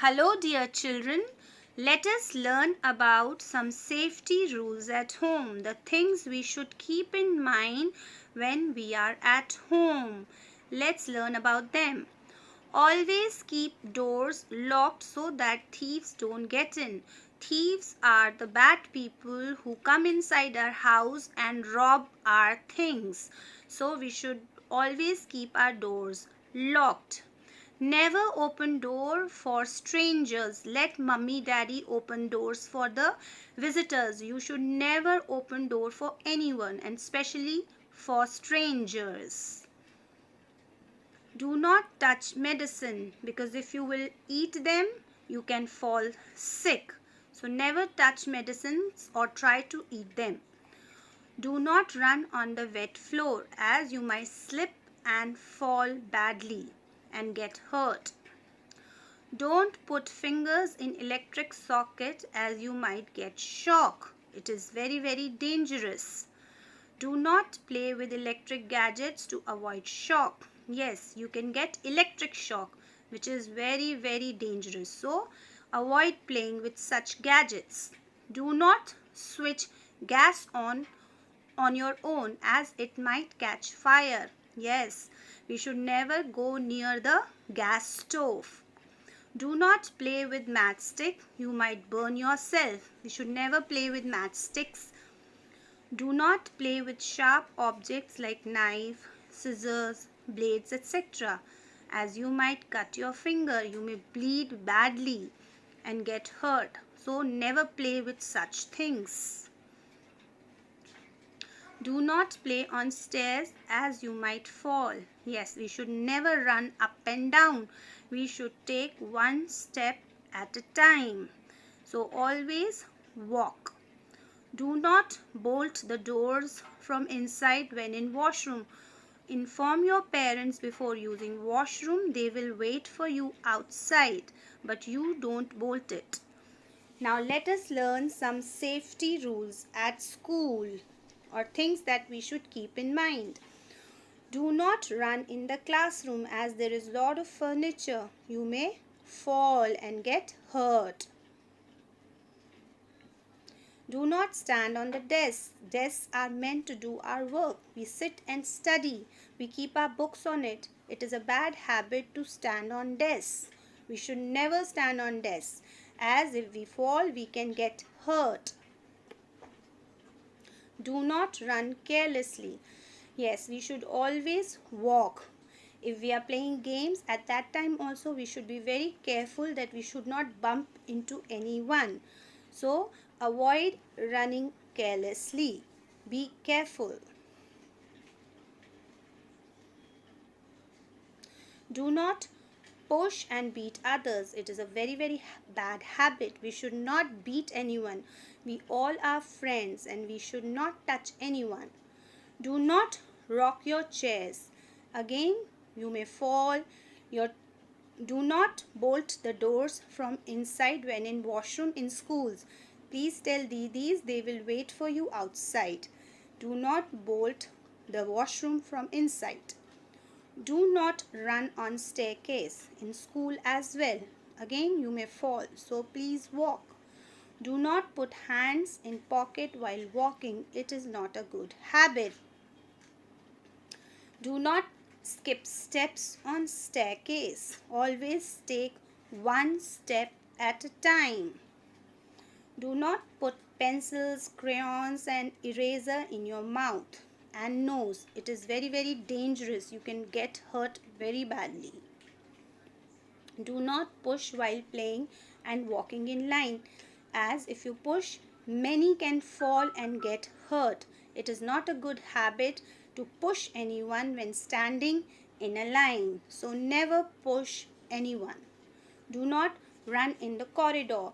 Hello, dear children. Let us learn about some safety rules at home, the things we should keep in mind when we are at home. Let's learn about them. Always keep doors locked so that thieves don't get in. Thieves are the bad people who come inside our house and rob our things. So we should always keep our doors locked. Never open door for strangers. Let mummy daddy open doors for the visitors. You should never open door for anyone, and especially for strangers. Do not touch medicine, because if you will eat them, you can fall sick. So never touch medicines or try to eat them. Do not run on the wet floor, as you might slip and fall badly and get hurt. Don't put fingers in electric socket, as you might get shock. It is very dangerous. Do not play with electric gadgets to avoid shock. Yes, you can get electric shock, which is very dangerous. So avoid playing with such gadgets. Do not switch gas on your own, as it might catch fire. Yes, we should never go near the gas stove. Do not play with matchstick. You might burn yourself. We should never play with matchsticks. Do not play with sharp objects like knife, scissors, blades, etc., as you might cut your finger. You may bleed badly and get hurt. So never play with such things. Do not play on stairs, as you might fall. Yes, we should never run up and down. We should take one step at a time. So always walk. Do not bolt the doors from inside when in washroom. Inform your parents before using washroom. They will wait for you outside, but you don't bolt it. Now let us learn some safety rules at school, or things that we should keep in mind. Do not run in the classroom, as there is a lot of furniture. You may fall and get hurt. Do not stand on the desk. Desks are meant to do our work. We sit and study. We keep our books on it. It is a bad habit to stand on desks. We should never stand on desks, as if we fall, we can get hurt. Do not run carelessly. Yes, we should always walk. If we are playing games, at that time also we should be very careful that we should not bump into anyone. So avoid running carelessly. Be careful. Do not push and beat others. It is a very bad habit. We should not beat anyone. We all are friends and we should not touch anyone. Do not rock your chairs. Again, you may fall. Do not bolt the doors from inside when in washroom in schools. Please tell Didis, they will wait for you outside. Do not bolt the washroom from inside. Do not run on staircase in school as well. Again, you may fall, so please walk. Do not put hands in pocket while walking. It is not a good habit. Do not skip steps on staircase. Always take one step at a time. Do not put pencils, crayons and eraser in your mouth and nose. It is very dangerous. You can get hurt very badly. Do not push while playing and walking in line, as if you push, many can fall and get hurt. It is not a good habit to push anyone when standing in a line. So never push anyone. Do not run in the corridor.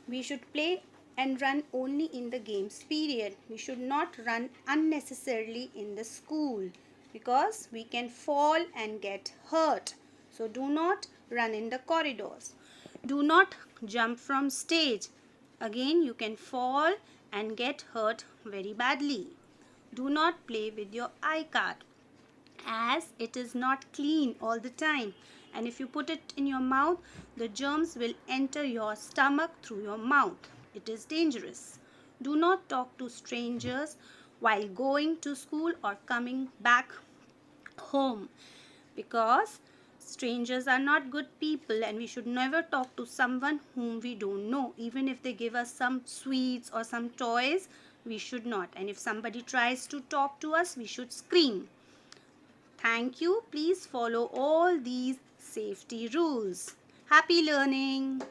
We should play and run only in the games period. We should not run unnecessarily in the school, because we can fall and get hurt. So do not run in the corridors. Do not jump from stage. Again, you can fall and get hurt very badly. Do not play with your iCard, as it is not clean all the time. And if you put it in your mouth, the germs will enter your stomach through your mouth. It is dangerous. Do not talk to strangers while going to school or coming back home, because strangers are not good people and we should never talk to someone whom we don't know. Even if they give us some sweets or some toys, we should not. And if somebody tries to talk to us, we should scream. Thank you. Please follow all these safety rules. Happy learning.